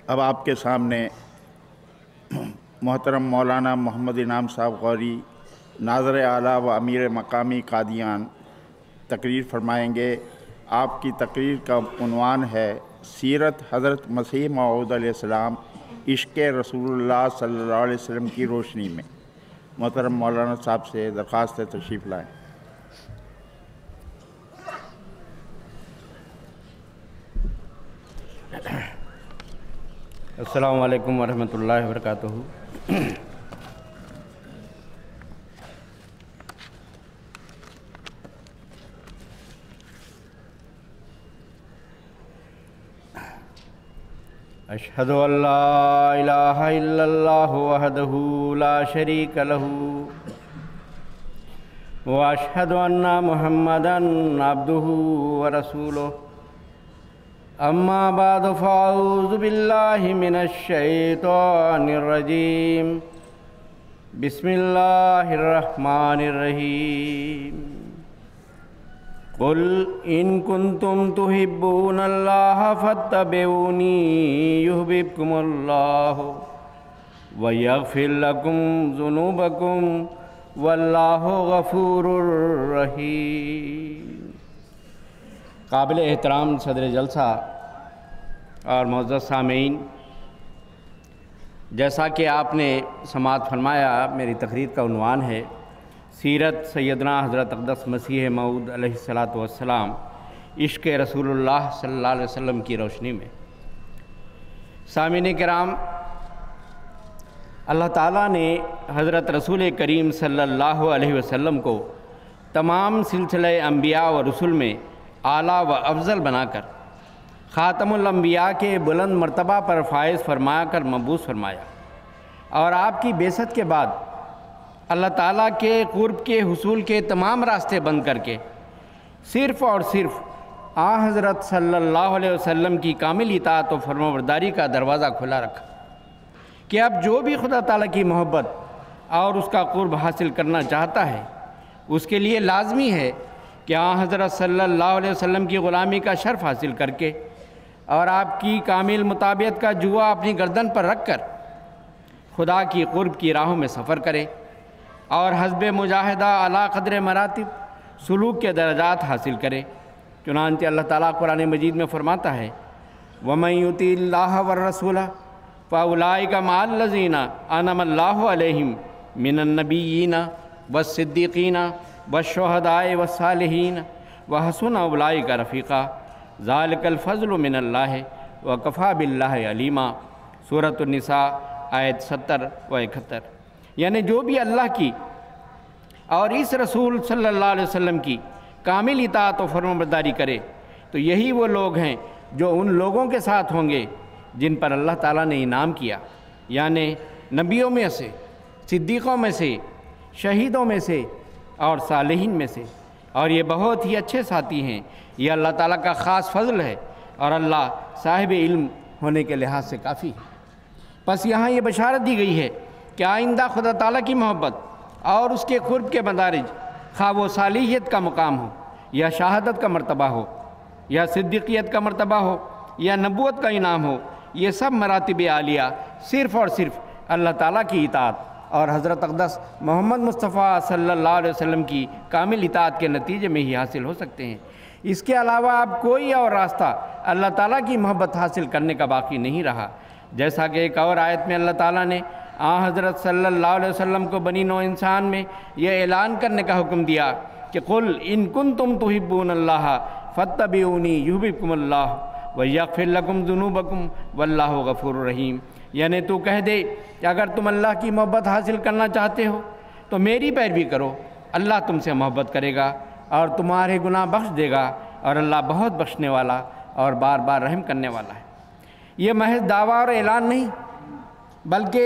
अब आपके सामने मोहतरम मौलाना मोहम्मद इनाम साहब गौरी नाज़र आला व अमीर मकामी कादियान तकरीर फरमाएंगे। आपकी तकरीर का उन्वान है सीरत हज़रत मसीह मऊद अलैहिस्सलाम इश्क़ रसूलुल्लाह सल्लल्लाहु अलैहि वसल्लम की रोशनी में। मोहतरम मौलाना साहब से दरख्वास्त है तशरीफ़ लाएँ। अस्सलामु अलैकुम वरहमतुल्लाहि वबरकातुहू। अशहदु अल्ला इलाहा इल्लल्लाहु वहदहू ला शरीक लहू व अशहदु अन्ना मुहम्मदन अब्दुहू व रसूलुहू। अम्मा बाद फ़अऊज़ु बिल्लाहि मिनश शैतानिर रजीम। बिस्मिल्लाहिर रहमानिर रहीम। क़ुल इन कुंतुम तुहिब्बूनल्लाह फत्तबिऊनी युहब्बिबकुमुल्लाहु व यग़फ़िर लकुम ज़ुनूबकुम वल्लाहु गफ़ूरुर रहीम। काबिल एहतराम सदर जलसा और मुअज़्ज़ज़ सामीन, जैसा कि आपने समाअत फरमाया, मेरी तकरीर का उन्वान है सीरत सैयदना हज़रत अक़दस मसीह मऊद अलैहिस्सलातु वस्सलाम इश्क़ रसूलुल्लाह सल्लल्लाहु अलैहि वसल्लम की रोशनी में। सामीन किराम, अल्लाह ताला ने हज़रत रसूल करीम सल्लल्लाहु अलैहि वसल्लम को तमाम सिलसिले अंबिया व रसूल में आला व अफ़ज़ल बनाकर ख़ातमुल अंबिया के बुलंद मर्तबा पर फ़ाइज़ फरमा कर मबूस फरमाया और आपकी बेसत के बाद अल्लाह ताला के क़ुर्ब के हुसूल के तमाम रास्ते बंद करके सिर्फ़ और सिर्फ़ हज़रत सल्लल्लाहु अलैहि वसल्लम की कामिल इताअत व फरमाबरदारी का दरवाज़ा खुला रखा कि अब जो भी खुदा ताला की मोहब्बत और उसका क़ुर्ब हासिल करना चाहता है, उसके लिए लाज़मी है कि हज़रत सल्लल्लाहु अलैहि वसल्लम की ग़ुलामी का शर्फ़ हासिल करके और आपकी कामिल मुताबियत का जुआ अपनी गर्दन पर रख कर खुदा की क़ुर्ब की राहों में सफ़र करे और हस्बे मुजाहिदा अला क़द्र मरातिब सुलूक के दर्जात हासिल करे। चुनांचे अल्लाह ताला कुरान मजीद में फ़रमाता है, वमन युतिल्लाह वर रसूला फ़उलाइका मअल्लज़ीना अनअमल्लाहु अलैहिम मिनन नबिय्यीना वस्सिद्दीक़ीना वश्शुहदाए वस्सालिहीन व हसुन उलाइका रफ़ीक़ा ज़ालिकल फ़ज़्लु मिनल्लाहि व कफ़ा बिल्लाहि अलीमा। सूरत निसा आयत 70 व 71। यानी जो भी अल्लाह की और इस रसूल सल्लल्लाहु अलैहि वसल्लम की कामिल इताअत व फरमाबरदारी करे तो यही वो लोग हैं जो उन लोगों के साथ होंगे जिन पर अल्लाह ताला ने इनाम किया, यानी नबियों में से, सिद्दीक़ों में से, शहीदों में से और सालिहीन में से। और ये बहुत ही अच्छे साथी हैं। ये अल्लाह ताला का ख़ास फ़ज़ल है और अल्लाह साहिब इल्म होने के लिहाज से काफ़ी है। बस यहाँ ये बशारत दी गई है कि आइंदा खुदा ताला की मोहब्बत और उसके क़ुर्ब के मदारिज, खा वो सालिहियत का मुकाम हो या शहादत का मर्तबा हो या सिद्दीक़ियत का मर्तबा हो या नबूवत का इनाम हो, ये सब मरातिब आलिया सिर्फ़ और सिर्फ़ अल्लाह ताला की इताअत और हज़रत अक़दस मोहम्मद मुस्तफ़ा सल्लल्लाहु अलैहि वसल्लम की कामिल इताअत के नतीजे में ही हासिल हो सकते हैं। इसके अलावा अब कोई और रास्ता अल्लाह ताला की मोहब्बत हासिल करने का बाकी नहीं रहा। जैसा कि एक और आयत में अल्लाह ताला ने हज़रत सल्लल्लाहु अलैहि वसल्लम को बनी नौ इंसान में यह ऐलान करने का हुक्म दिया कि क़ुल इन कुंतुम तुहिब्बूनल्लाह फत्तबिऊनी युहब्बिबकुमुल्लाह व यग़फ़िर लकुम ज़ुनूबकुम वल्लाहु गफ़ूरुर रहीम। यानी तू कह दे कि अगर तुम अल्लाह की मोहब्बत हासिल करना चाहते हो तो मेरी पैरवी करो, अल्लाह तुमसे मोहब्बत करेगा और तुम्हारे गुनाह बख्श देगा और अल्लाह बहुत बख्शने वाला और बार बार रहम करने वाला है। ये महज दावा और ऐलान नहीं, बल्कि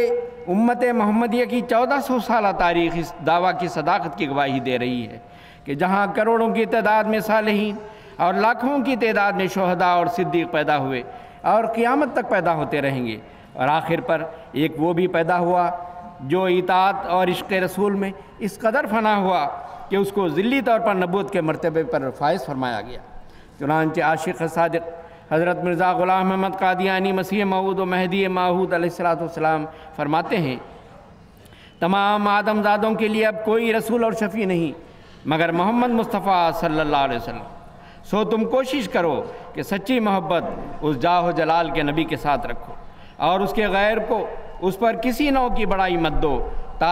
उम्मत मोहम्मदिया की 1400 साल तारीख़ इस दावा की सदाकत की गवाही दे रही है कि जहाँ करोड़ों की तादाद में सालिहीन और लाखों की तादाद में शुहदा और सिद्दीक़ पैदा हुए और क़यामत तक पैदा होते रहेंगे, और आखिर पर एक वो भी पैदा हुआ जो इताअत और इश्क़ रसूल में इस कदर फना हुआ कि उसको ज़िल्ली तौर पर नबूवत के मर्तबे पर फ़ाइज़ फरमाया गया। चुनांचे आशिक़ सादिक़ हज़रत मिर्ज़ा ग़ुलाम अहमद क़ादियानी मसीह मऊद व महदी माऊद अलैहिस्सलाम फरमाते हैं, तमाम आदमज़ादों के लिए अब कोई रसूल और शफ़ी नहीं मगर मोहम्मद मुस्तफ़ा सल्लल्लाहु अलैहि वसल्लम। सो तुम कोशिश करो कि सच्ची मोहब्बत उस जाहो जलाल के नबी के साथ रखो और उसके गैर को उस पर किसी नौ की बड़ाई मत दो, ता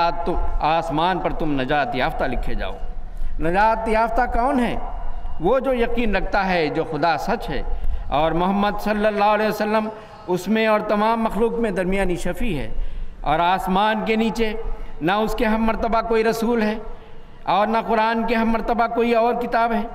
आसमान पर तुम नजात याफ्ता लिखे जाओ। नजात याफ्ता कौन है? वो जो यकीन रखता है जो खुदा सच है और मोहम्मद सल्लल्लाहु अलैहि वसल्लम उसमें और तमाम मखलूक में दरमियानी शफ़ी है, और आसमान के नीचे ना उसके हम मर्तबा कोई रसूल है और ना कुरान के हम मर्तबा कोई और किताब है,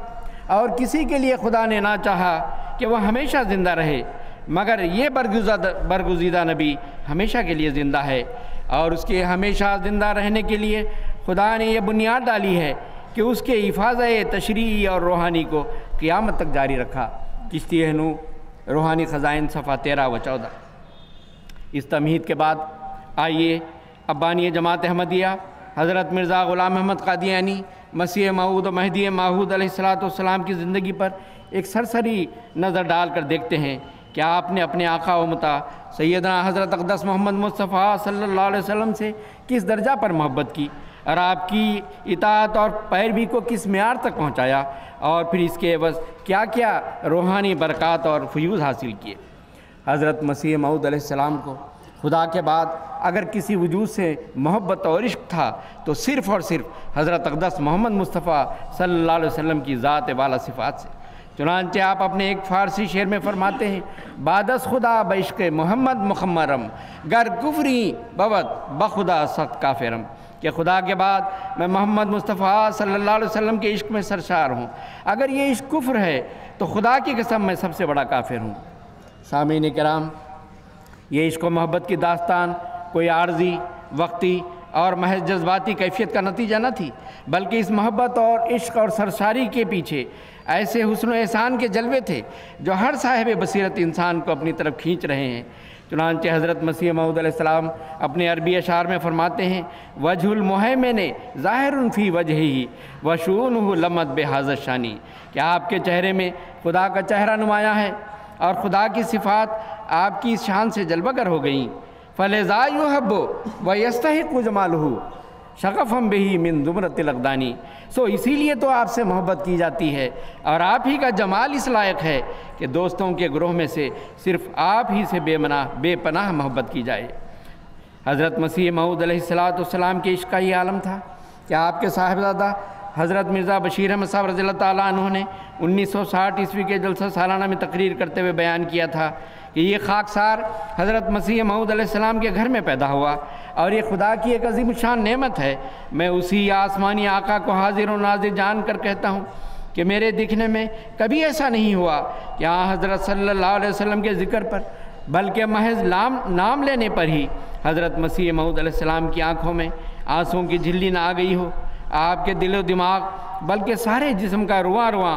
और किसी के लिए खुदा ने ना चाहा कि वह हमेशा ज़िंदा रहे, मगर ये बरगुज़ीदा नबी हमेशा के लिए ज़िंदा है, और उसके हमेशा ज़िंदा रहने के लिए खुदा ने यह बुनियाद डाली है कि उसके हिफाज़त तशरीई और रूहानी को क़यामत तक जारी रखा। किश्ती नू रूहानी ख़ज़ाइन सफ़ा 13 व 14। इस तमहीद के बाद आइए अब्बानी जमात अहमदिया हज़रत मिर्ज़ा ग़ुलाम अहमद क़ादियानी मसीह मऊद व महदी माऊद अलैहिस्सलाम की ज़िंदगी पर एक सरसरी नज़र डाल कर देखते हैं कि आपने अपने आका व मुता सैयदना हज़रत अक़दस मोहम्मद मुस्तफ़ा सल्लल्लाहु अलैहि वसल्लम से किस दर्जा पर मोहब्बत की और आपकी इताअत और पैरवी को किस मेयार तक पहुँचाया, और फिर इसके एवज़ क्या क्या रूहानी बरक़ात और फ़यूज़ हासिल किए। हज़रत मसीह मऊद अलैहिस्सलाम को खुदा के बाद अगर किसी वजूद से मोहब्बत और इश्क था तो सिर्फ़ और सिर्फ हज़रत अक़दस मोहम्मद मुस्तफ़ा सल्लल्लाहु अलैहि वसल्लम की ज़ात वाला सिफ़ात से। चुनांचे आप अपने एक फ़ारसी शेर में फरमाते हैं, बादस खुदा बइश्क़ मोहम्मद मुखम्मरम गर कुफरी बवत बखुदा सख्त काफिरम, कि खुदा के बाद मैं मोहम्मद मुस्तफ़ा सल्लल्लाहु अलैहि वसल्लम के इश्क में सरशार हूँ, अगर ये इश्क कुफ्र है तो खुदा की कसम मैं सबसे बड़ा काफिर हूँ। सामीन किराम, ये इश्क व मोहब्बत की दास्तान कोई आर्जी वक्ती और महज जज्बाती कैफियत का नतीजा न थी, बल्कि इस मोहब्बत और इश्क और सरसारी के पीछे ऐसे हुस्न एहसान के जलवे थे जो हर साहिब बसीरत इंसान को अपनी तरफ खींच रहे हैं। चुनांचे हज़रत मसीह मऊद अलैहिस्सलाम अपने अरबी अशार में फरमाते हैं, वजहुल मुहैमिन ज़ाहिरुन फ़ी वजहिही वशूनुहु लमत बेहाज़त शानी, कि आपके चेहरे में खुदा का चेहरा नुमाया है और खुदा की सिफ़ात आपकी शान से जलवगर हो गई। फ़लज़ा युहब्बु व यस्तहिक़्क़ु जमालुहु शग़फ़म बिही मिन ज़ुमरतिल अक़दानी, सो इसीलिए तो आपसे मोहब्बत की जाती है और आप ही का जमाल इस लायक है कि दोस्तों के ग्रोह में से सिर्फ़ आप ही से बेपनाह मोहब्बत की जाए। हज़रत मसीह मऊद अलैहिस्सलाम के इश्क़ का ये आलम था कि आपके साहिबज़ादा हज़रत मिर्ज़ा बशीर अहमद साहब रज़ियल्लाहु ताला अन्हु ने 1960 ईस्वी के जलसा सालाना में तकरीर करते हुए बयान किया था कि ये खाकसार हज़रत मसीह मऊद अलैहिस्सलाम के घर में पैदा हुआ और ये खुदा की एक अजीम शान नेमत है। मैं उसी आसमानी आका को हाजिर और नाजिर जान कर कहता हूँ कि मेरे दिखने में कभी ऐसा नहीं हुआ कि यहाँ हज़रत सल्लल्लाहु अलैहि वसल्लम के ज़िक्र पर बल्कि महज नाम लेने पर ही हज़रत मसीह मऊद अलैहिस्सलाम की आँखों में आंसुओं की झिल्ली ना आ गई हो। आपके दिलो दिमाग बल्कि सारे जिस्म का रुआं रुआं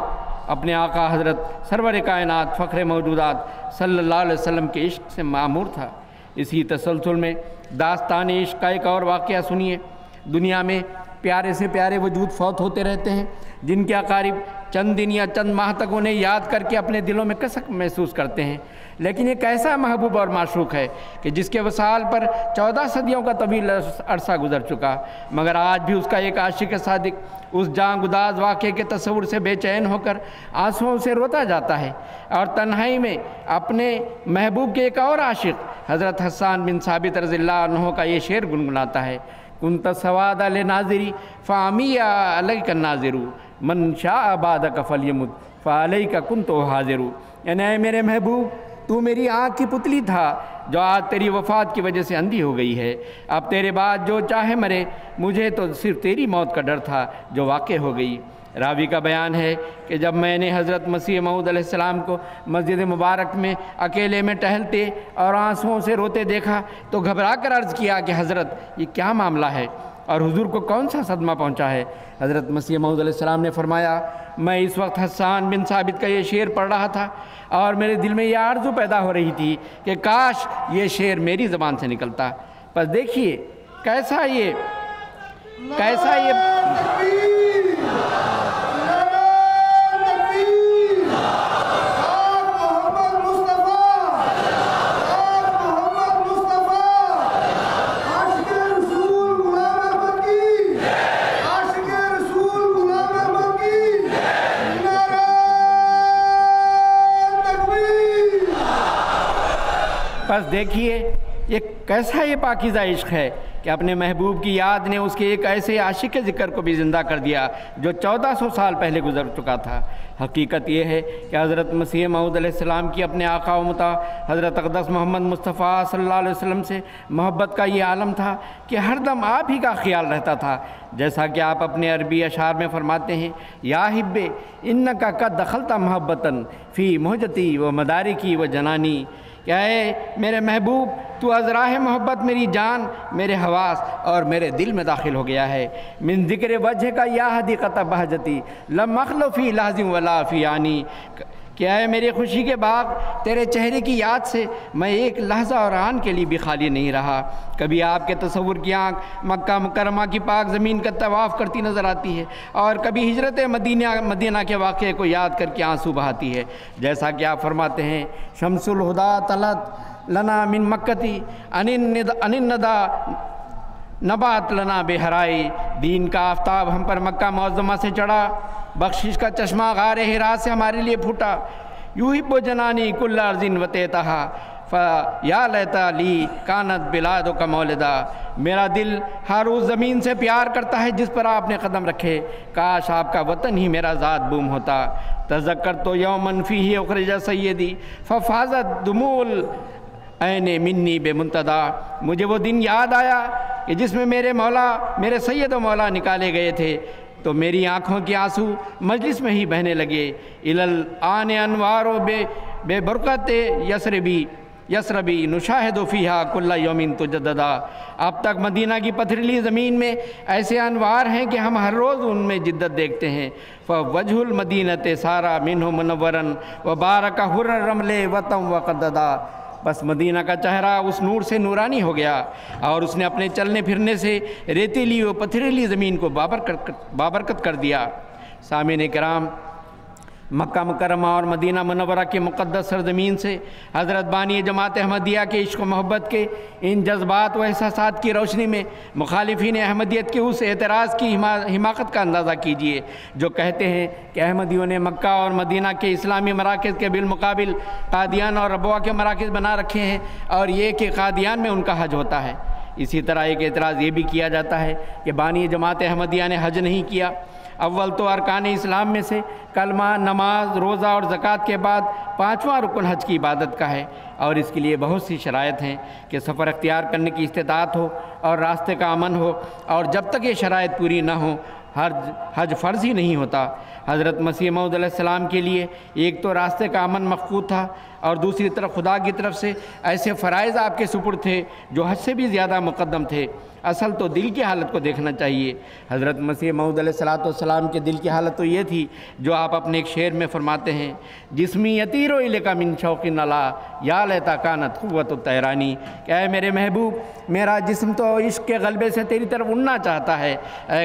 अपने आका हज़रत सरवर कायनात फ़ख्र मौजूदात सल्लल्लाहु अलैहि वसल्लम के इश्क से मामूर था। इसी तसलसल में दास्तान इश्क का एक और वाक़या सुनिए। दुनिया में प्यारे से प्यारे वजूद फौत होते रहते हैं जिनके अकारिब चंद दिन या चंद माह तक उन्हें याद करके अपने दिलों में कसक महसूस करते हैं, लेकिन एक ऐसा महबूब और माशूक है कि जिसके वसाल पर 14 सदियों का तवील अरसा गुजर चुका, मगर आज भी उसका एक आशिक सादिक उस जांगुदाज वाक़े के तस्वुर से बेचैन होकर आंसुओं से रोता जाता है और तन्हाई में अपने महबूब के एक और आशिक हज़रत हसन बिन साबित रज़ियल्लाहु अन्हु का ये शेर गुनगुनाता है, कुंत सवाद अल नाज़िरी फ़ामिया अलैका नाज़िरू मन शाअ बादक फलयमुत फ़अलैका कुंतु हाज़िरू, यानी मेरे महबूब तू मेरी आँख की पुतली था जो आज तेरी वफ़ात की वजह से अंधी हो गई है, अब तेरे बाद जो चाहे मरे, मुझे तो सिर्फ तेरी मौत का डर था जो वाक़ हो गई। रावी का बयान है कि जब मैंने हज़रत मसीह मऊद अलैहिस्सलाम को मस्जिद मुबारक में अकेले में टहलते और आंसुओं से रोते देखा तो घबरा कर अर्ज़ किया कि हज़रत ये क्या मामला है और हुजूर को कौन सा सदमा पहुंचा है। हज़रत मसीह मऊद अलैहिस्सलाम ने फरमाया, मैं इस वक्त हसन बिन साबित का ये शेर पढ़ रहा था और मेरे दिल में यह आरज़ू पैदा हो रही थी कि काश ये शेर मेरी ज़बान से निकलता। पर देखिए कैसा ये बस देखिए ये कैसा ये पाकीज़ा इश्क है कि अपने महबूब की याद ने उसके एक ऐसे आशिक के ज़िक्र को भी ज़िंदा कर दिया जो 1400 साल पहले गुजर चुका था। हकीकत ये है कि हज़रत मसीह मऊद अलैहिस्सलाम की अपने आका व मुता हज़रत अक़दस मोहम्मद मुस्तफ़ा सल्लल्लाहु अलैहि वसल्लम से मोहब्बत का ये आलम था कि हर दम आप ही का ख्याल रहता था। जैसा कि आप अपने अरबी अशार में फरमाते हैं, या हिब्बे इन्नका कद दखलता मोहब्बतन फ़ी मोहजती व मदारिकी व जनानी, क्या है मेरे महबूब तू अज़राह मोहब्बत मेरी जान, मेरे हवास और मेरे दिल में दाखिल हो गया है। मिन ज़िक्र वजह का या हदीक़त बहजती लम मखलो फ़ी लाज़िम वला फ़ी आनी, क्या है मेरी खुशी के बाग तेरे चेहरे की याद से मैं एक लहज़ा और आन के लिए भी खाली नहीं रहा। कभी आपके तसव्वुर की आँख मक्का मुकरमा की पाक ज़मीन का तवाफ़ करती नज़र आती है और कभी हिजरत मदीना के वाक़े को याद करके आंसू बहाती है। जैसा कि आप फरमाते हैं, शम्सुल हुदा तलत लना मिन मक्कती अनिन्नदा नबात लना बेहराई, दीन का आफ्ताब हम पर मक्का मुअज़्ज़मा से चढ़ा, बख्शिश का चश्मा गारे हिरा से हमारे लिए फूटा। युहिब्बु जनानी कुल्ला अर्ज़िन वतेतहा या लैता ली कानत बिलादो का मौलिदा, मेरा दिल हर उस ज़मीन से प्यार करता है जिस पर आपने कदम रखे, काश आपका वतन ही मेरा ज़ात बूम होता। तज़क्कर तो यौमन फ़ीही उख़रिजा सय्यदी फ़फ़ाज़त दुमूल ऐने मिन्नी बेमुंतदा, मुझे वो दिन याद आया कि जिसमें मेरे मौला मेरे सैयद मौला निकाले गए थे तो मेरी आँखों के आंसू मजलिस में ही बहने लगे। इलल आने अनवारो बेबरकत यसरबी नुशाहिदु फ़ीहा कुल्ला यौमिन तुजद्ददा, अब तक मदीना की पथरीली ज़मीन में ऐसे अनवार हैं कि हम हर रोज़ उनमें जिद्दत देखते हैं। फ़वजहुल मदीनते सारा मिन्हु मुनव्वरन व बारका हुर्र रमले वतम व क़द्ददा, बस मदीना का चेहरा उस नूर से नूरानी हो गया और उसने अपने चलने फिरने से रेतीली व पथरीली ज़मीन को बाबरकत कर दिया। सामीन किराम, मक्का मुकरमा और मदीना मुनव्वरा के मुक़द्दस सरज़मीन से हज़रत बानी जमात अहमदिया के इश्क़ व मोहब्बत के इन जज्बात व एहसासात की रोशनी में मुखालिफिन अहमदियत के उस एतराज़ की हिमाकत का अंदाज़ा कीजिए जो कहते हैं कि अहमदियों ने मक्का और मदीना के इस्लामी मराकज़ के बिलमुकाबिल कादियान और रबवा के मराकज़ बना रखे हैं और ये कि कादियान में उनका हज होता है। इसी तरह एक एतराज़ ये भी किया जाता है कि बानी जमात अहमदिया ने हज नहीं किया। अव्वल तो अरकान इस्लाम में से कलमा, नमाज, रोज़ा और ज़कात के बाद पाँचवां रुकन हज की इबादत का है और इसके लिए बहुत सी शराइत हैं कि सफ़र अख्तियार करने की इस्तिताअत हो और रास्ते का अमन हो, और जब तक ये शराइत पूरी ना हो हज फ़र्ज़ ही नहीं होता। हज़रत मसीह मऊद अलैहिस्सलाम के लिए एक तो रास्ते का अमन मफ़क़ूद था और दूसरी तरफ खुदा की तरफ से ऐसे फ़राइज़ आपके सुपुर्द थे जो हज से भी ज़्यादा मुक़द्दम थे। असल तो दिल की हालत को देखना चाहिए। हज़रत मसीह मऊद अलैहिस्सलाम के दिल की हालत तो ये थी जो आप अपने एक शेर में फरमाते हैं, जिस्मी यतीरो इलेका मिन शौक़िन अला या लैता कानत क़ुव्वतु तैरानी, क्या है मेरे महबूब मेरा जिस्म तो इश्क़ के गलबे से तेरी तरफ उड़ना चाहता है,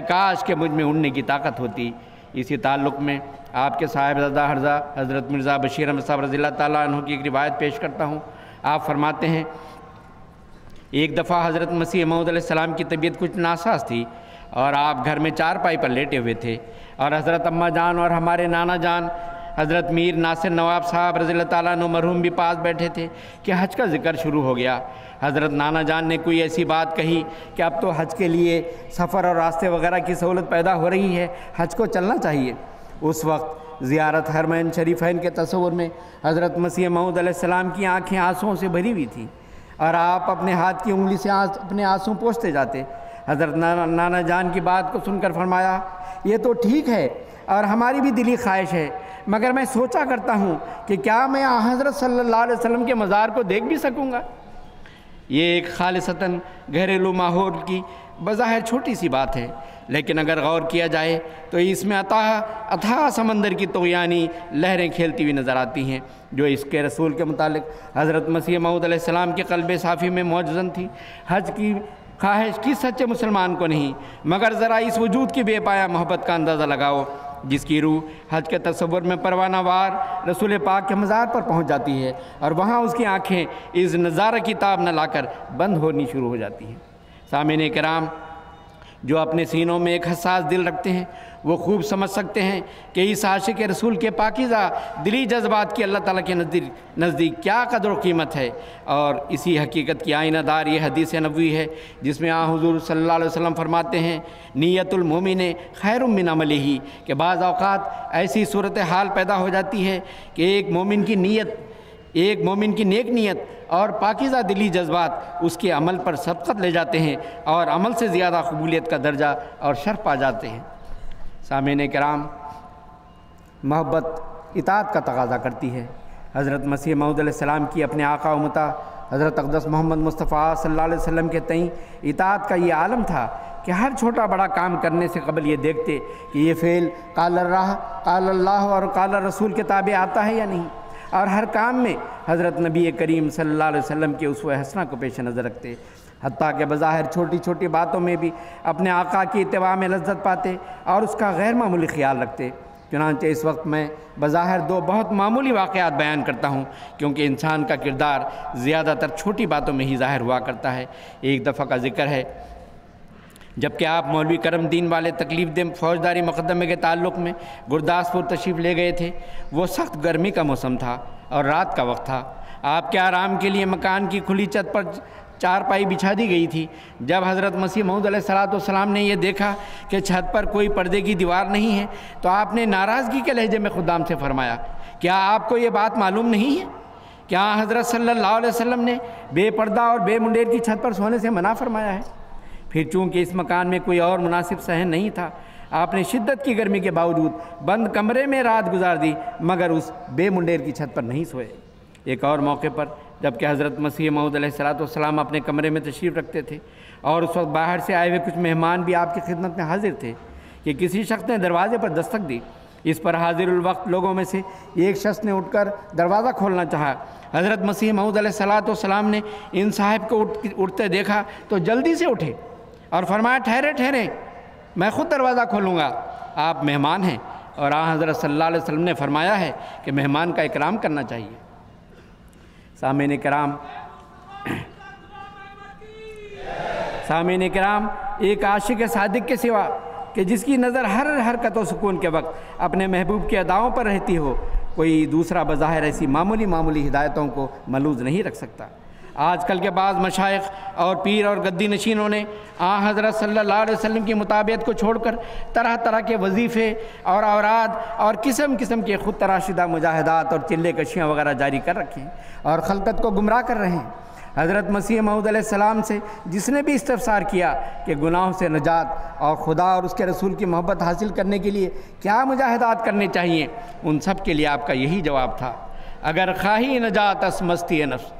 काश के मुझ में उड़ने की ताकत होती। इसी ताल्लुक़ में आपके साहिबज़ादा हर्ज़ा हज़रत मिर्ज़ा बशीर अहमद साहब रज़ियल्लाहु ताला अन्हु की एक रिवायत पेश करता हूँ। आप फरमाते हैं, एक दफ़ा हज़रत मसीह मऊद अलैहिस्सलाम की तबीयत कुछ नासाज थी और आप घर में चारपाई पर लेटे हुए थे और हज़रत अम्मा जान और हमारे नाना जान हज़रत मीर नासिर नवाब साहब रज़ियल्लाहु ताला अन्हु मरहूम भी पास बैठे थे कि हज का ज़िक्र शुरू हो गया। हज़रत नाना जान ने कोई ऐसी बात कही कि अब तो हज के लिए सफ़र और रास्ते वगैरह की सहूलत पैदा हो रही है, हज को चलना चाहिए। उस वक्त ज़ियारत हरमैन शरीफ़ैन के तस्वुर में हज़रत मसीह मऊद अलैहिस्सलाम की आँखें आंसुओं से भरी हुई थी और आप अपने हाथ की उंगली से अपने आंसू पोंछते जाते। हज़रत नाना जान की बात को सुनकर फरमाया, ये तो ठीक है और हमारी भी दिली ख्वाहिश है, मगर मैं सोचा करता हूँ कि क्या मैं हज़रत सल्लल्लाहु अलैहि वसल्लम के मज़ार को देख भी सकूँगा। ये एक खालिसतन घरेलू माहौल की बज़ाहिर छोटी सी बात है, लेकिन अगर गौर किया जाए तो इसमें अथाह समंदर की तोयानी लहरें खेलती हुई नज़र आती हैं जो इसके रसूल के मुतालिक हज़रत मसीह मऊद अलैहिस्सलाम के क़ल्ब साफ़ी में मौजूद थी। हज की ख्वाहिश किस सच्चे मुसलमान को नहीं, मगर ज़रा इस वजूद की बेपाया मोहब्बत का अंदाज़ा लगाओ जिसकी रूह हज के तसव्वुर में परवाना वार रसूल पाक के मज़ार पर पहुँच जाती है और वहाँ उसकी आँखें इस नज़ारा की ताब न लाकर बंद होनी शुरू हो जाती हैं। सामीन किराम, जो अपने सीनों में एक हसास दिल रखते हैं वो खूब समझ सकते हैं कि इस आशिक रसूल के पाकीज़ा दिली जज्बात की अल्लाह ताला के नज़दीक क्या कदर व कीमत है। और इसी हकीकत की आइनादार ये हदीस नबवी है जिसमें हुज़ूर सल्लल्लाहु अलैहि वसल्लम फरमाते हैं नीयतुल मोमिन खैरुम मिन अमलिही, कि बाज़ औक़ात ऐसी सूरत हाल पैदा हो जाती है कि एक मोमिन की नेक नीयत और पाकीज़ा दिली जज्बात उसके अमल पर सबक़त ले जाते हैं और अमल से ज़्यादा कबूलियत का दर्जा और शर्फ पा जाते हैं। सामीन किराम, मोहब्बत इताअत का तकाज़ा करती है। हज़रत मसीह मऊद अलैहिस्सलाम की अपने आका व मुता हज़रत अक़दस मोहम्मद मुस्तफ़ा सल्लल्लाहु अलैहि वसल्लम के तईं इताअत का ये आलम था कि हर छोटा बड़ा काम करने से कबल ये देखते कि ये फ़ेल क़ाल अल्लाह और क़ाल रसूल के ताबे आता है या नहीं, और हर काम में हज़रत नबी करीम सल्लल्लाहु अलैहि वसल्लम के उसवे हसना को पेश नज़र रखते, हत्ता के बज़ाहिर छोटी छोटी बातों में भी अपने आका की इत्तिबा में लज्जत पाते और उसका गैर मामूली ख्याल रखते। चुनांचे इस वक्त मैं बज़ाहिर दो बहुत मामूली वाक़यात बयान करता हूँ, क्योंकि इंसान का किरदार ज़्यादातर छोटी बातों में ही ज़ाहिर हुआ करता है। एक दफ़ा का ज़िक्र है जबकि आप मौलवी करम दीन वाले तकलीफ़ दे फ़ौजदारी मुक़दमे के ताल्लुक़ में गुरदासपुर तशरीफ़ ले गए थे। वो सख्त गर्मी का मौसम था और रात का वक्त था। आपके आराम के लिए मकान की खुली छत पर चारपाई बिछा दी गई थी। जब हज़रत मसीह मऊद अलैहिस्सलाम ने यह देखा कि छत पर कोई पर्दे की दीवार नहीं है तो आपने नाराज़गी के लहजे में खुदाम से फरमाया, क्या आपको ये बात मालूम नहीं है? क्या हज़रत सल्लल्लाहु अलैहि वसल्लम ने बेपर्दा और बेमुंडेर की छत पर सोने से मना फरमाया है? फिर चूँकि इस मकान में कोई और मुनासिब सहन नहीं था, आपने शिद्दत की गर्मी के बावजूद बंद कमरे में रात गुजार दी, मगर उस बेमुंडेर की छत पर नहीं सोए। एक और मौके पर जबकि हज़रत मसीह मऊद अलैहिस्सलाम अपने कमरे में तशरीफ़ रखते थे और उस वक्त बाहर से आए हुए कुछ मेहमान भी आपकी खिदमत में हाजिर थे कि किसी शख्स ने दरवाज़े पर दस्तक दी। इस पर हाजिरुल वक्त लोगों में से एक शख्स ने उठकर दरवाज़ा खोलना चाहा। हज़रत मसीह मऊद अलैहिस्सलाम ने इन साहिब को उठते देखा तो जल्दी से उठे और फरमाया, ठहरे ठहरे, मैं ख़ुद दरवाज़ा खोलूँगा, आप मेहमान हैं। और हज़रत सल्लल्लाहु अलैहि वसल्लम ने फरमाया है कि मेहमान का इकराम करना चाहिए। सामीन किराम, एक आशिक सादिक के सिवा कि जिसकी नज़र हर हरकत व सुकून के वक्त अपने महबूब के अदाओं पर रहती हो, कोई दूसरा बज़ाहिर ऐसी मामूली हिदायतों को मलूज़ नहीं रख सकता। आजकल के बाद मशाइख और पीर और गद्दी नशीनों ने हज़रत सल्लल्लाहु अलैहि वसल्लम की मुताबियत को छोड़कर तरह तरह के वजीफ़े और औराद और किस्म किस्म के ख़ुद तराशिदा मुजाहिदात और चिल्ले कशियाँ वगैरह जारी कर रखे हैं और खलकत को गुमराह कर रहे हैं। हज़रत मसीह मऊद अलैहिस्सलाम से जिसने भी इस्तफ़सार किया कि गुनाहों से नजात और खुदा और उसके रसूल की मोहब्बत हासिल करने के लिए क्या मुजाहिदात करने चाहिए, उन सब के लिए आपका यही जवाब था, अगर खाही नजात अस मस्ती नफ्स,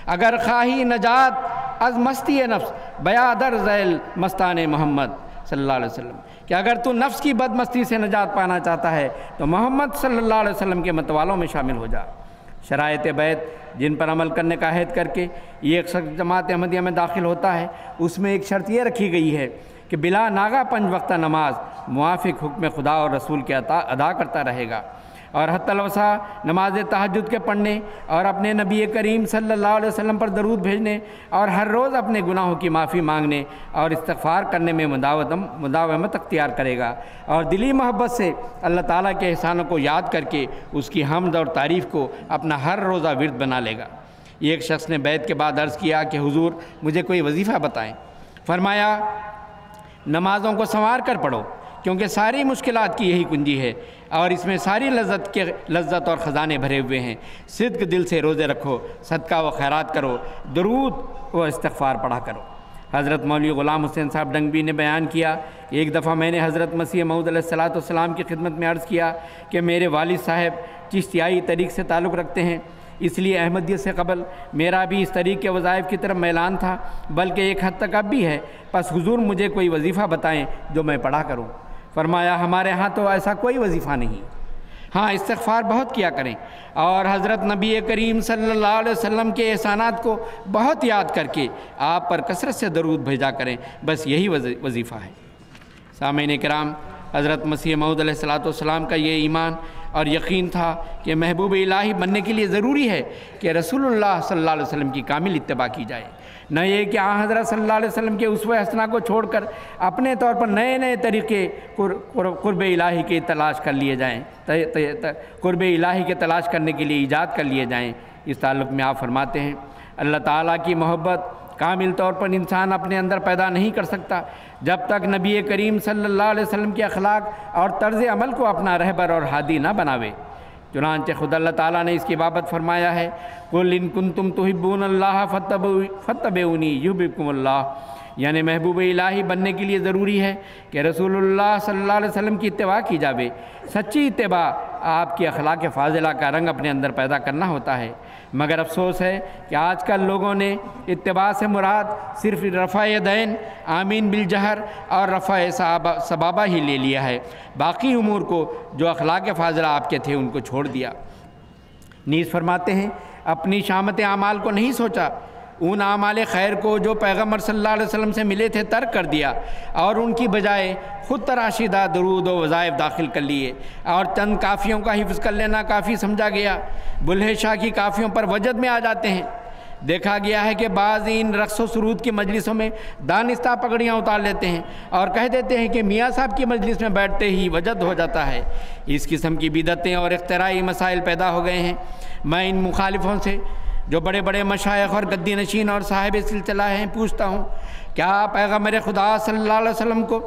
अगर खाही नजात अज मस्ती नफ्स बयादर ज़ैल मस्तान मोहम्मद सल्लल्लाहु अलैहि वसल्लम, कि अगर तू नफ्स की बदमस्ती से नजात पाना चाहता है तो मोहम्मद सल्लल्लाहु अलैहि वसल्लम के मतवालों में शामिल हो जा। शरायत बैत जिन पर अमल करने का अहद करके ये एक शख्स जमात अहमदिया में दाखिल होता है, उसमें एक शर्त ये रखी गई है कि बिला नागा 5 वक्ता नमाज मुआफ़िक हुक्म खुदा और रसूल के अदा करता रहेगा और हत्तल वसा नमाज तहज्जुद के पढ़ने और अपने नबी करीम सल्लल्लाहु अलैहि वसल्लम पर दरूद भेजने और हर रोज़ अपने गुनाहों की माफ़ी मांगने और इस्तग़फ़ार करने में मुदावमत अख्तियार करेगा और दिली मोहब्बत से अल्लाह ताला के एहसानों को याद करके उसकी हम्द और तारीफ़ को अपना हर रोज़ा विर्द बना लेगा। एक शख्स ने बैत के बाद अर्ज़ किया कि हुजूर मुझे कोई वजीफ़ा बताएं। फरमाया, नमाज़ों को संवार कर पढ़ो, क्योंकि सारी मुश्किलात की यही कुंजी है और इसमें सारी लज्जत और ख़जाने भरे हुए हैं। सिद्क़ दिल से रोज़े रखो, सदका व खैरात करो, दरूद व इस्तग़फ़ार पढ़ा करो। हज़रत मौलवी ग़ुलाम हुसैन साहब डंगबी ने बयान किया, एक दफ़ा मैंने हज़रत मसीह मऊद अलैहिस्सलाम की खिदमत में अर्ज़ किया कि मेरे वालिद साहब चिश्तियाई तरीक़ से ताल्लुक़ रखते हैं, इसलिए अहमदियत से कबल मेरा भी इस तरीक़ के वज़ाइफ़ की तरफ मैलान था, बल्कि एक हद तक अब भी है। बस हुजूर मुझे कोई वजीफ़ा बताएं जो मैं पढ़ा करूं। फरमाया, हमारे यहाँ तो ऐसा कोई वजीफ़ा नहीं, हाँ इस्तग़फ़ार बहुत किया करें और हज़रत नबी करीम सल्लल्लाहु अलैहि वसल्लम के एहसानात को बहुत याद करके आप पर कसरत से दरूद भेजा करें, बस यही वजीफ़ा है। सामीन किराम, हज़रत मसीह मऊद अलैहिस्सलाम का ये ईमान और यकीन था कि महबूब इलाही बनने के लिए ज़रूरी है कि रसूलुल्लाह सल्लल्लाहु अलैहि वसल्लम की कामिल इत्तिबा की जाए, न ये कि हज़रत सल्लल्लाहु अलैहि वसल्लम के उसवे हसना को छोड़कर अपने तौर पर नए नए तरीक़े कुर्ब इलाही के तलाश कर लिए जाएँ, कुर्ब इलाही के तलाश करने के लिए ईजाद कर लिए जाएँ। इस ताल्लुक़ में आप फरमाते हैं, अल्लाह ताला की मोहब्बत कामिल तौर पर इंसान अपने अंदर पैदा नहीं कर सकता जब तक नबी करीम सल्लल्लाहु अलैहि वसल्लम के अखलाक और तर्ज़ अमल को अपना रहबर और हादी ना बनावे। चुनांचे खुद अल्लाह ताला ने इसकी बाबत फरमाया है, कुल इन कुंतुम तुहिब्बूनल्लाह फत्तबिऊनी युहब्बुकुमुल्लाह, यानी महबूब इलाही बनने के लिए ज़रूरी है कि रसूलुल्लाह सल्लल्लाहु अलैहि वसल्लम की इत्तिबा की जावे। सच्ची इत्तिबा आपकी अखलाक फ़ाज़िला का रंग अपने अंदर पैदा करना होता है। मगर अफसोस है कि आजकल लोगों ने इत्तिबा से मुराद सिर्फ रफ़ा दैन, आमीन बिल जहर और रफ़ा सबाबा ही ले लिया है, बाकी उमूर को जो अखलाक फ़ाज़िला आपके थे उनको छोड़ दिया। नीज़ फरमाते हैं, अपनी शामत आमाल को नहीं सोचा, उन आमाल खैर को जो पैगम्बर सल्लल्लाहु अलैहि वसल्लम से मिले थे तर्क कर दिया और उनकी बजाय ख़ुद तराशिदा दरूद व वज़ाइफ दाखिल कर लिए और चंद काफ़ियों का हिफ्ज़ कर लेना काफ़ी समझा गया। बुल्हे शाह की काफ़ियों पर वजद में आ जाते हैं। देखा गया है कि बाज़ इन रक़्स व सुरूद की मजलिसों में दानिस्ता पगड़ियाँ उतार लेते हैं और कह देते हैं कि मियाँ साहब की मजलिस में बैठते ही वजद हो जाता है। इस किस्म की बिदअतें और इख्तिराई मसाइल पैदा हो गए हैं। मैं इन मुखालिफों से जो बड़े बड़े मशाइख और गद्दी नशीन और साहिब सिलसिला हैं पूछता हूँ, क्या पैगम्बर खुदा सल्लल्लाहु अलैहि वसल्लम को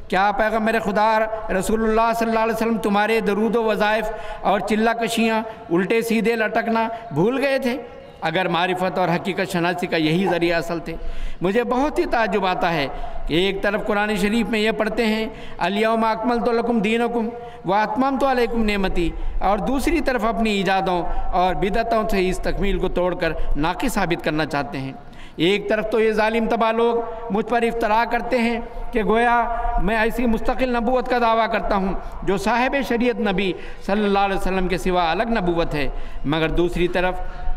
क्या पैगम्बर खुदा रसूलुल्लाह सल्लल्लाहु अलैहि वसल्लम तुम्हारे दरूद व वज़ाइफ और चिल्ला कशियाँ, उल्टे सीधे लटकना भूल गए थे? अगर मारिफत और हकीकत शनासी का यही ज़रिया असल थे। मुझे बहुत ही ताज्जुब आता है कि एक तरफ कुरान शरीफ में ये पढ़ते हैं, अल-यौमा अकमलतु लकुम दीनकुम व अतममतु अलैकुम नेमती, और दूसरी तरफ अपनी ईजादों और बिदअतों से इस तकमील को तोड़कर नाक़िस साबित करना चाहते हैं। एक तरफ तो ये जालिम तबाह लोग मुझ पर इफ्तरा करते हैं कि गोया मैं ऐसी मुस्तकिल नबूवत का दावा करता हूँ जो साहिब शरीयत नबी सल्लल्लाहु अलैहि वसल्लम के सिवा अलग नबूवत है, मगर दूसरी तरफ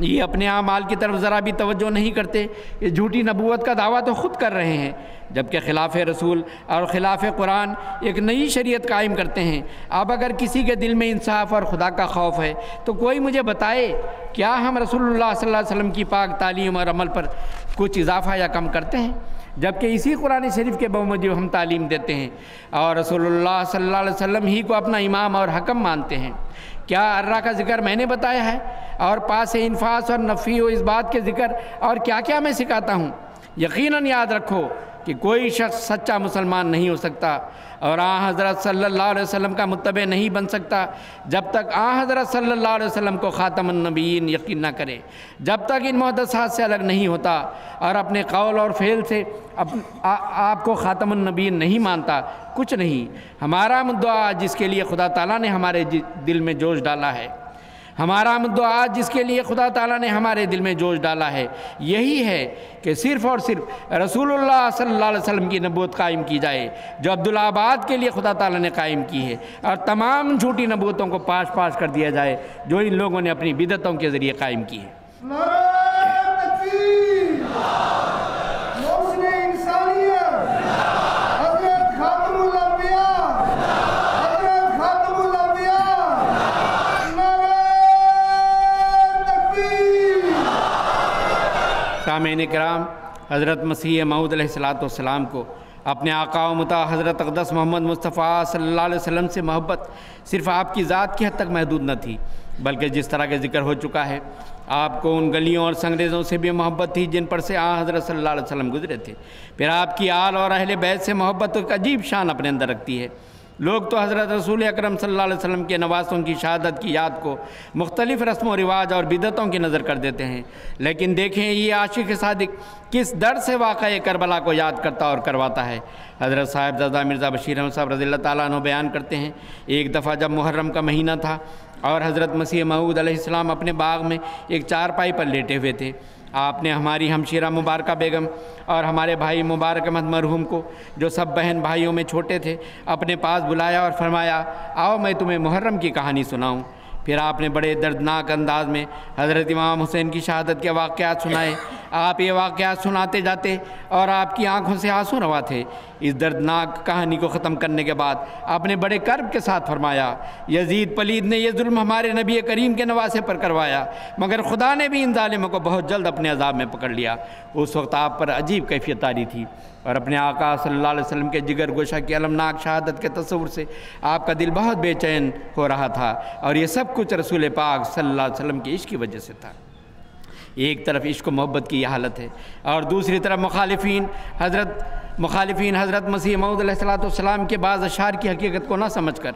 ये अपने आमाल की तरफ ज़रा भी तवज्जो नहीं करते। ये झूठी नबूवत का दावा तो ख़ुद कर रहे हैं, जबकि खिलाफ़ रसूल और खिलाफ़ कुरान एक नई शरीयत कायम करते हैं। अब अगर किसी के दिल में इंसाफ और खुदा का खौफ है तो कोई मुझे बताए, क्या हम रसूलुल्लाह सल्लल्लाहु अलैहि वसल्लम की पाक तालीम और अमल पर कुछ इजाफ़ा या कम करते हैं? जबकि इसी कुरान शरीफ के बमूजिब हम तालीम देते हैं और रसूलुल्लाह सल्लल्लाहु अलैहि वसल्लम ही को अपना इमाम और हकम मानते हैं। क्या अर्रा का ज़िक्र मैंने बताया है और पास इन्फास और नफ़ी व इस बात के ज़िक्र और क्या क्या मैं सिखाता हूँ? यकीनन याद रखो कि कोई शख्स सच्चा मुसलमान नहीं हो सकता और हज़रत सल्लल्लाहु अलैहि वसल्लम का मुत्तबे नहीं बन सकता जब तक हज़रत सल्लल्लाहु अलैहि वसल्लम को ख़ातमुन नबिय्यीन यकीन न करे, जब तक इन मुहद्दसात से अलग नहीं होता और अपने कौल और फ़ेल से आपको ख़ातमुन नबिय्यीन नहीं मानता। कुछ नहीं, हमारा मुद्दा जिसके लिए खुदा ताला ने हमारे दिल में जोश डाला है, हमारा मुद्दा आज जिसके लिए खुदा ताला ने हमारे दिल में जोश डाला है, यही है कि सिर्फ़ और सिर्फ रसूलुल्लाह सल्लल्लाहु अलैहि वसल्लम की नबूवत कायम की जाए जो अब्दुल्लाबाद के लिए खुदा ताला ने कायम की है, और तमाम झूठी नबूवतों को पाश पाश कर दिया जाए जो इन लोगों ने अपनी बिदअतों के ज़रिए कायम की है। सामईन किराम, हज़रत मसीह मऊद अलैहिस्सलाम को अपने आका व मुता हज़रत अक़दस मोहम्मद मुस्तफ़ा सल्लल्लाहु अलैहि वसल्लम से मोहब्बत सिर्फ़ आपकी ज़ात की हद तक महदूद न थी, बल्कि जिस तरह का जिक्र हो चुका है, आपको उन गलियों और संगरेज़ों से भी मोहब्बत थी जिन पर से हज़रत सल्लल्लाहु अलैहि वसल्लम गुजरे थे। फिर आपकी आल और अहले बैत से मोहब्बत एक अजीब शान अपने अंदर रखती है। लोग तो हज़रत रसूल अकरम सल्लल्लाहु अलैहि वसल्लम के नवासों की शहादत की याद को मुख्तलिफ़ रस्म व रिवाज और बिदअतों की नज़र कर देते हैं, लेकिन देखें ये आशिक सादिक किस दर्द से वाक़या करबला को याद करता और करवाता है। हज़रत साहिबज़ादा मिर्ज़ा बशीर अहमद साहब रज़ियल्लाहु ताला अन्हु बयान करते हैं, एक दफ़ा जब मुहर्रम का महीना था और हज़रत मसीह मऊद अलैहिस्सलाम अपने बाग में एक चारपाई पर लेटे हुए थे, आपने हमारी हमशीरा मुबारका बेगम और हमारे भाई मुबारक अहमद मरहूम को, जो सब बहन भाइयों में छोटे थे, अपने पास बुलाया और फरमाया, आओ मैं तुम्हें मुहर्रम की कहानी सुनाऊं। फिर आपने बड़े दर्दनाक अंदाज में हज़रत इमाम हुसैन की शहादत के वाक़यात सुनाए आप ये वाक़यात सुनाते जाते और आपकी आंखों से आंसू रवा थे। इस दर्दनाक कहानी को ख़त्म करने के बाद आपने बड़े कर्ब के साथ फरमाया, यजीद पलीद ने यह जुल्म हमारे नबी करीम के नवासे पर करवाया, मगर खुदा ने भी इन जालिमों को बहुत जल्द अपने अज़ाब में पकड़ लिया। उस वक्त आप पर अजीब कैफियत तारी थी और अपने आका सल्लल्लाहु अलैहि वसल्लम के जिगर गोशा की अलमनाक शहादत के तस्वुर से आपका दिल बहुत बेचैन हो रहा था, और ये सब कुछ रसूल पाक सल्लल्लाहु अलैहि वसल्लम के इश्क की वजह से था। एक तरफ इश्क मोहब्बत की यह हालत है और दूसरी तरफ मुखालिफीन हज़रत मसीह मऊद अलैहिस्सलाम के बाज़ अशार की हकीकत को ना समझकर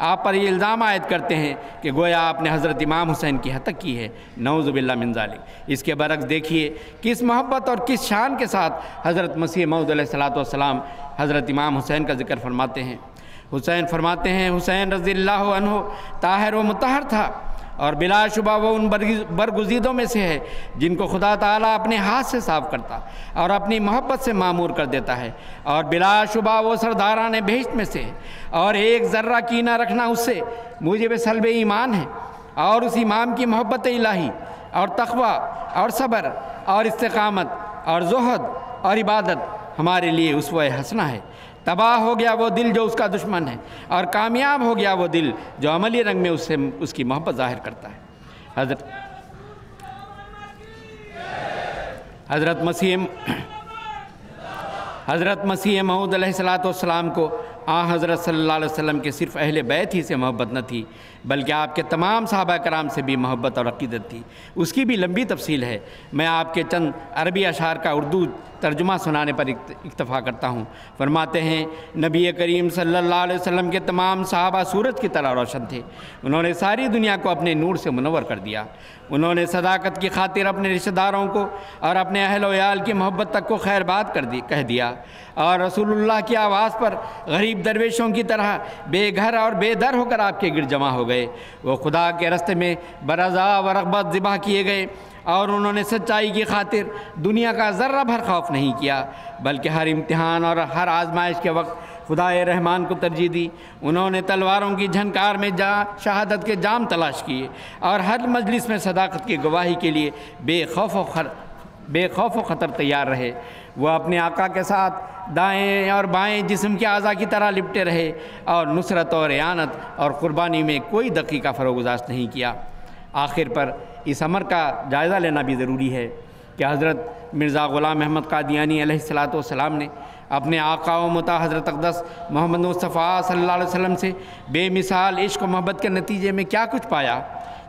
आप पर ये इल्ज़ाम आयद करते हैं कि गोया आपने हज़रत इमाम हुसैन की हतक की है, नऊज़ुबिल्लाह मिन ज़ालिक। इसके बरक्स देखिए किस मोहब्बत और किस शान के साथ हज़रत मसीह मऊद अलैहिस्सलाम हज़रत इमाम हुसैन का जिक्र फरमाते हैं। हुसैन फरमाते हैं, हुसैन रज़ियल्लाहु अन्हु ताहिर व मुतहर था और बिलाशुबा वो उन बरगुज़ीदों में से है जिनको खुदा ताला अपने हाथ से साफ़ करता और अपनी मोहब्बत से मामूर कर देता है, और बिलाशुबा वो सरदारान बेहश्त में से है, और एक ज़र्रा कीना रखना उससे मुझे सल्ब ईमान है, और उस इमाम की मोहब्बत इलाही और तक़वा और सब्र और इस्तिक़ामत और ज़ुहद और इबादत हमारे लिए उसवा हसना है। तबाह हो गया वो दिल जो उसका दुश्मन है, और कामयाब हो गया वो दिल जो अमली रंग में उससे उसकी मोहब्बत ज़ाहिर करता है। हज़रत मसीह मऊद अलैहिस्सलाम को हज़रत सल्लल्लाहु अलैहि वसल्लम के सिर्फ़ अहले बैत ही से मोहब्बत न थी, बल्कि आपके तमाम सहाबा कराम से भी मोहब्बत और अक़ीदत थी। उसकी भी लंबी तफसील है। मैं आपके चंद अरबी अशार का उर्दू तर्जुमा सुनाने पर इक्तफ़ा करता हूँ। फरमाते हैं, नबी करीम सल्लल्लाहु अलैहि वसल्लम के तमाम सहाबा सूरज की तरह रोशन थे। उन्होंने सारी दुनिया को अपने नूर से मुनव्वर कर दिया। उन्होंने सदाकत की खातिर अपने रिश्तेदारों को और अपने अहल व याल की मोहब्बत तक को खैरबाद कह दिया, और रसूलुल्लाह की आवाज़ पर गरीब दरवेशों की तरह बेघर और बेदर होकर आपके गिर जमा हो गए। वो खुदा के रास्ते में बरज़ा व रग़बत ज़िबा किए गए, और उन्होंने सच्चाई की खातिर दुनिया का ज़र्रा भर खौफ नहीं किया, बल्कि हर इम्तिहान और हर आजमाइश के वक्त खुदाए रहमान को तरजीह दी। उन्होंने तलवारों की झनकार में शहादत के जाम तलाश किए, और हर मजलिस में सदाकत की गवाही के लिए बेखौफ व ख़तर तैयार रहे। वह अपने आका के साथ दाएं और बाएं जिस्म के आज़ा की तरह लिपटे रहे, और नुसरत और यानत और क़ुरबानी में कोई दक़ीक़ा फ़रोगुज़ाश्त नहीं किया। आखिर पर इस अमर का जायज़ा लेना भी ज़रूरी है कि हज़रत मिर्ज़ा ग़ुलाम अहमद क़ादियानी अलैहिस्सलाम ने अपने आका व मुता हज़रत अक़दस मोहम्मद मुस्तफ़ा सल्लल्लाहु अलैहि वसल्लम से बेमिसाल इश्क़ व मोहब्बत के नतीजे में क्या कुछ पाया।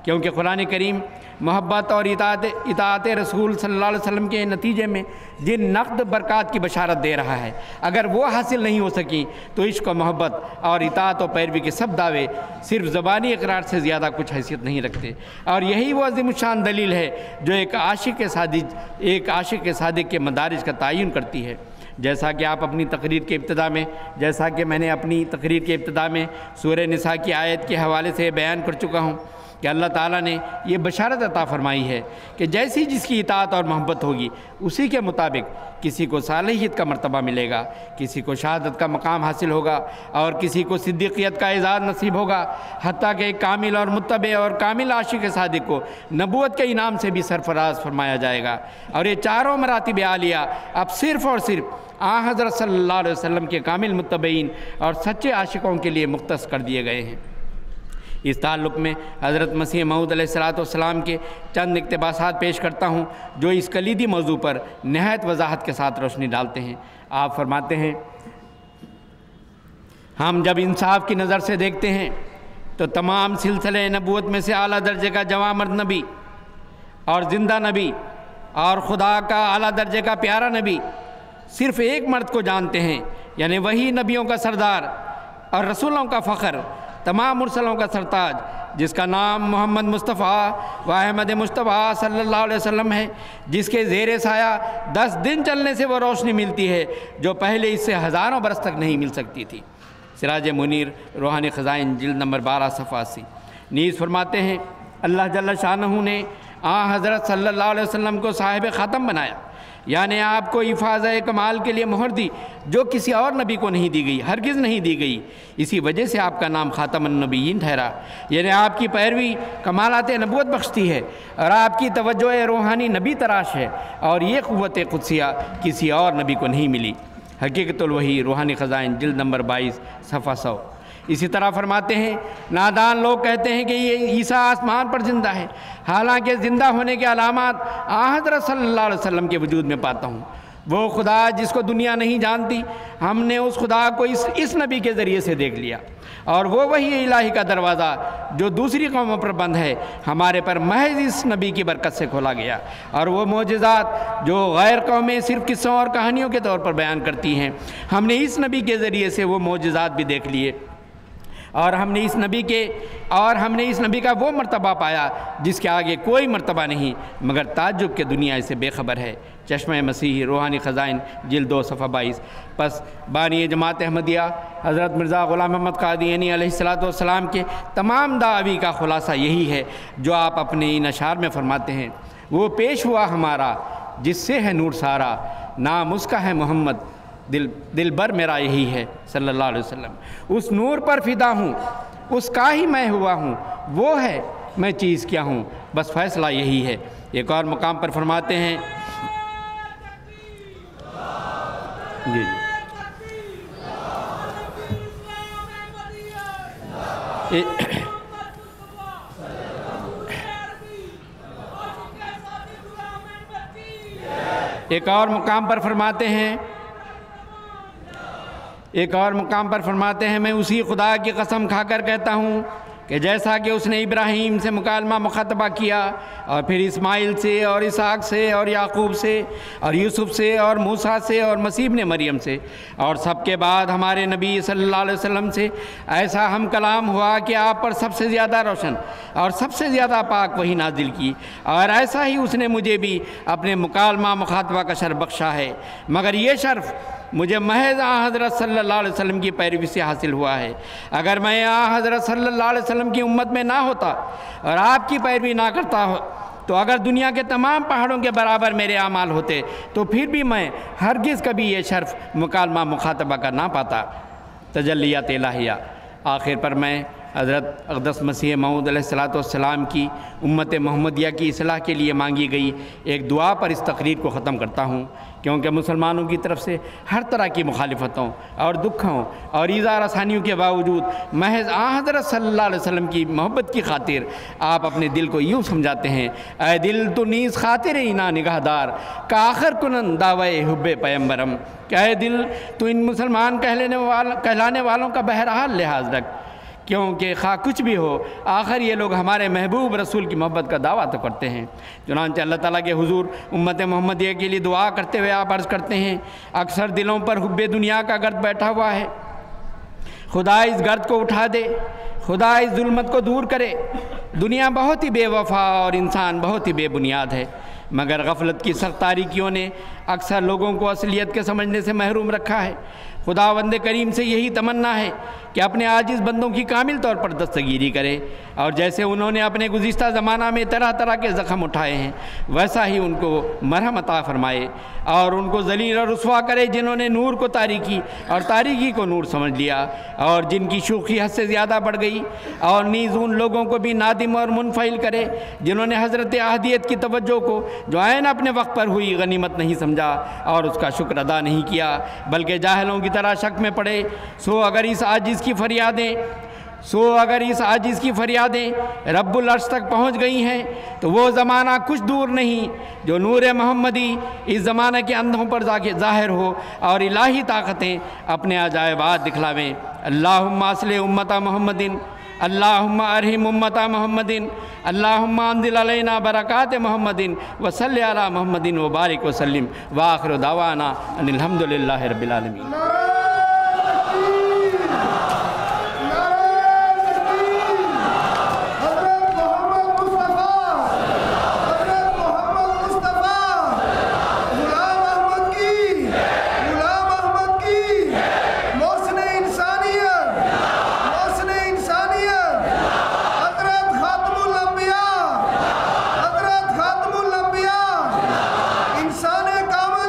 क्योंकि कुरान करीम मोहब्बत और इताअत रसूल सल्लल्लाहु अलैहि वसल्लम के नतीजे में जिन नक़द बरक़ात की बशारत दे रहा है, अगर वो हासिल नहीं हो सकी तो इश्क़ व मोहब्बत और इताअत व पैरवी के सब दावे सिर्फ़ ज़बानी इकरार से ज़्यादा कुछ हैसियत नहीं रखते। और यही वो अज़ीमुश्शान दलील है जो एक आशिक़ के सादिक़ के मदारिज का तयन करती है। जैसा कि मैंने अपनी तकरीर के इब्तिदा में सूरह निसा की आयत के हवाले से बयान कर चुका हूँ कि अल्लाह ताला ने ये बशारत अता फरमाई है कि जैसी जिसकी इताअत और मोहब्बत होगी उसी के मुताबिक किसी को सालिहियत का मर्तबा मिलेगा, किसी को शहादत का मकाम हासिल होगा, और किसी को सिद्दीक़ियत का एज़ाज़ नसीब होगा। हत्ता कि एक कामिल और मुत्तबे और कामिल आशिक़ सादिक़ को नबूवत के इनाम से भी सरफराज फरमाया जाएगा। और ये चारों मरातिब आलिया अब सिर्फ़ और सिर्फ हज़रत सल्लल्लाहु अलैहि वसल्लम के कामिल मुत्तबईन और सच्चे आशिकों के लिए मुख्तस कर दिए गए हैं। इस ताल्लुक़ में हज़रत मसीह मऊद अलैहिस्सलाम के चंद इक़्तिबासात पेश करता हूँ जो इस कलीदी मौजू पर नहायत वजाहत के साथ रोशनी डालते हैं। आप फरमाते हैं, हम जब इंसाफ की नज़र से देखते हैं तो तमाम सिलसिले नबूवत में से आला दर्जे का जवां मर्द नबी और ज़िंदा नबी और खुदा का आला दर्जे का प्यारा नबी सिर्फ़ एक मर्द को जानते हैं, यानी वही नबियों का सरदार और रसूलों का फ़ख्र, तमाम मुरसलों का सरताज, जिसका नाम मोहम्मद मुस्तफ़ा व अहमद मुस्तफ़ा सल्लल्लाहु अलैहि वसल्लम है, जिसके ज़ेरे साया 10 दिन चलने से वो रोशनी मिलती है जो पहले इससे हज़ारों बरस तक नहीं मिल सकती थी। सिराज मुनीर रूहानी ख़ज़ाइन जिल्द नंबर 12 सफ़ा 80। नीज़ फरमाते हैं, अल्लाह जल्ल शानहू ने हज़रत सल्लल्लाहु अलैहि वसल्लम को साहिब ख़ातम बनाया, यानी आपको हिफाज़त कमाल के लिए मोहर दी जो किसी और नबी को नहीं दी गई, हरगिज़ नहीं दी गई। इसी वजह से आपका नाम ख़ातमुन नबिय्यीन ठहरा। यानी आपकी पैरवी कमालात नबूवत बख्शती है और आपकी तवज्जो रूहानी नबी तराश है, और ये क़ुव्वत क़ुद्सिया किसी और नबी को नहीं मिली। हकीकतुल वही रूहानी ख़ज़ाइन जिल्द नंबर 22 सफ़ा 100। इसी तरह फरमाते हैं, नादान लोग कहते हैं कि ये ईसा आसमान पर ज़िंदा है, हालांकि ज़िंदा होने के अलामात हज़रत सल्लल्लाहु अलैहि वसल्लम के वजूद में पाता हूँ। वो खुदा जिसको दुनिया नहीं जानती, हमने उस खुदा को इस नबी के ज़रिए से देख लिया, और वो वही इलाही का दरवाज़ा जो दूसरी कौमों पर बंद है, हमारे पर महज इस नबी की बरकत से खोला गया। और वो मोजज़ात जो गैर कौमें सिर्फ़ किस्सों और कहानियों के तौर पर बयान करती हैं, हमने इस नबी के ज़रिए से वो मोजज़ात भी देख लिए, और हमने इस नबी का वो मर्तबा पाया जिसके आगे कोई मर्तबा नहीं, मगर ताज्जुब के दुनिया इसे बेखबर है। चश्मे मसीह रूहानी ख़ज़ाइन जिल्द 2 सफ़ा 22। बस बानी जमात अहमदिया हज़रत मिर्ज़ा ग़ुलाम अहमद क़ादियानी अलैहिस्सलाम के तमाम दावी का ख़ुलासा यही है जो आप अपने इन अशार में फ़रमाते हैं। वो पेश हुआ हमारा जिससे है नूर सारा, नाम उसका है मोहम्मद, दिल बर मेरा यही है सल्लल्लाहु अलैहि वसल्लम। उस नूर पर फ़िदा हूँ, उसका ही मैं हुआ हूँ, वो है मैं चीज़ क्या हूँ, बस फ़ैसला यही है। एक और मुकाम पर फरमाते हैं, जी एक और मुकाम पर फरमाते हैं, मैं उसी खुदा की कसम खाकर कहता हूँ कि जैसा कि उसने इब्राहीम से मुकालमा मुखातबा किया, और फिर इस्माइल से और इसहाक से और याकूब से और यूसुफ से और मूसा से और मसीह ने मरियम से, और सबके बाद हमारे नबी सल्लल्लाहु अलैहि वसल्लम से ऐसा हम कलाम हुआ कि आप पर सबसे ज़्यादा रोशन और सबसे ज़्यादा पाक वही नाजिल की, और ऐसा ही उसने मुझे भी अपने मुकालमा मुखातबा का शर्फ बख्शा है, मगर ये शर्फ मुझे महज हज़रत सल्लल्लाहु अलैहि वसल्लम की पैरवी से हासिल हुआ है। अगर मैं हज़रत सल्लल्लाहु अलैहि वसल्लम की उम्मत में ना होता और आपकी पैरवी ना करता हो, तो अगर दुनिया के तमाम पहाड़ों के बराबर मेरे आमाल होते, तो फिर भी मैं हरगिज़ कभी ये शर्फ मुकालमा मुखातबा कर ना पाता। तजल्लियात इलाहिया। आखिर पर मैं हज़रत अक़दस मसीह मऊद अलैहिस्सलाम की उम्मत मोहम्मदिया की इस्लाह के लिए मांगी गई एक दुआ पर इस तकरीर को ख़त्म करता हूँ, क्योंकि मुसलमानों की तरफ से हर तरह की मुखालिफतों और दुखों और ईज़ा रसानियों के बावजूद महज हज़रत सल्लल्लाहु अलैहि वसल्लम की मोहब्बत की खातिर आप अपने दिल को यूँ समझाते हैं, ऐ दिल तो नीज़ खातिर इना निगाहदार का आखिर कुनन दावे हुब्बे पैगंबरम, क्या दिल तो इन मुसलमान कहलाने वालों का बहरहाल लिहाज रख, क्योंकि खा कुछ भी हो आखिर ये लोग हमारे महबूब रसूल की मोहब्बत का दावा तो करते हैं। चुनांचे अल्लाह ताला के हुजूर उम्मत मोहम्मदिया के लिए दुआ करते हुए आप अर्ज़ करते हैं, अक्सर दिलों पर हुब्बे दुनिया का गर्द बैठा हुआ है, खुदा इस गर्द को उठा दे, खुदा इस जुल्मत को दूर करे। दुनिया बहुत ही बेवफा और इंसान बहुत ही बेबुनियाद है, मगर गफलत की सख्त तारीकियों ने अक्सर लोगों को असलियत के समझने से महरूम रखा है। खुदावंद करीम से यही तमन्ना है कि अपने आजिज़ बंदों की कामिल तौर पर दस्तगीरी करे, और जैसे उन्होंने अपने गुज़िश्ता ज़माना में तरह तरह के ज़ख़म उठाए हैं, वैसा ही उनको मरहम अता फ़रमाए और उनको ज़लील और रुस्वा करे जिन्होंने नूर को तारीकी और तारीकी को नूर समझ लिया, और जिनकी शूखी हद से ज़्यादा बढ़ गई, और नीज़ उन लोगों को भी नादिम और मुनफ़िल करे जिन्होंने हज़रत अहदियत की तवज्जो को जो आयन अपने वक्त पर हुई गनीमत नहीं समझा और उसका शुक्र अदा नहीं किया, बल्कि जाहिलों की तरह शक में पड़े। सो अगर इस आजिज़ की फ़रियादें रब्बुल अर्श तक पहुँच गई हैं, तो वो ज़माना कुछ दूर नहीं जो नूर मोहम्मदी इस ज़माने के अंधों पर ज़ाहिर हो और इलाही ताकतें अपने अजायबात दिखलावें। अल्लाहुम्मा अस्लिह उम्मता मोहम्मदिन, अल्लाहुम्मा अरहिम उम्मता मोहम्मदिन, अल्लाहुम्मा अंज़िल अलैना बरकात मोहम्मदिन व सल्लि अला मोहम्मदिन व बारिक व सल्लिम व आखिरु दावाना अनिल हम्दुलिल्लाहि रब्बिल आलमीन। इंसान कामल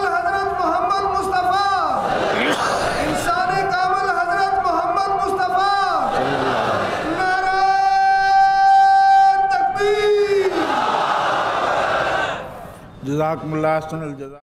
जज़ाकुमुल्लाह अहसनुल जज़ा।